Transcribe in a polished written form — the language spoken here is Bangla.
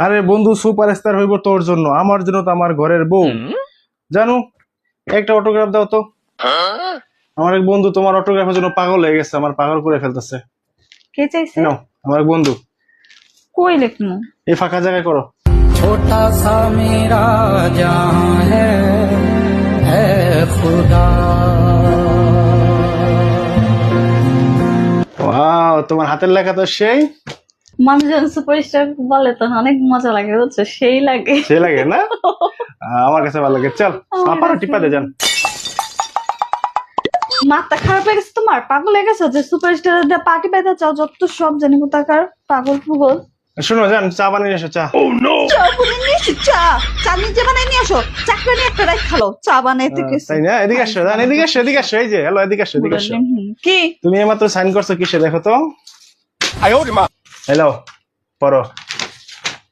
আরে বন্ধু সুপারস্টার হইব তোর জন্য, আমার জন্য তো আমার ঘরের বউ। জানো, একটা অটোগ্রাফ দাও তো। আমার এক বন্ধু তোমার অটোগ্রাফের জন্য পাগল হয়ে গেছে, আমার পাগল করে ফেলতেছে। কে চাইছে? নাও, আমার এক বন্ধু। কই লিখমু? এই ফাঁকা জায়গায় করো। छोटा सा मेरा जहां है खुदा। ওয়াও, তোমার হাতের লেখা তো সেই মানুষ যখন সুপারস্টার বলে তখন অনেক মজা লাগে, বুঝছো? সেই লাগে। সেই লাগে না? আমার কাছে ভালো লাগে। চল আপারা টিপা দে যান। মাথা খারাপ হয়ে গেছে তোমার? পাগল হয়ে গেছে যে সুপারস্টার পার্টি পাইতে চাও? যত সব জানি কোথাকার পাগল ফুগল। শোনো, যান চা বানিয়ে এসো। চা চা বানিয়ে নিয়ে এসো? চা নিজে বানিয়ে নিয়ে আসো। চাকরি নিয়ে একটা রাখ খালো, চা বানাইতে গেছে। তাই না? এদিকে আসো, যান এদিকে আসো, এদিকে আসো। এই যে হ্যালো, এদিকে আসো, এদিকে আসো। কি তুমি এইমাত্র সাইন করছো কিসে দেখো তো। হ্যালো, পড়ো।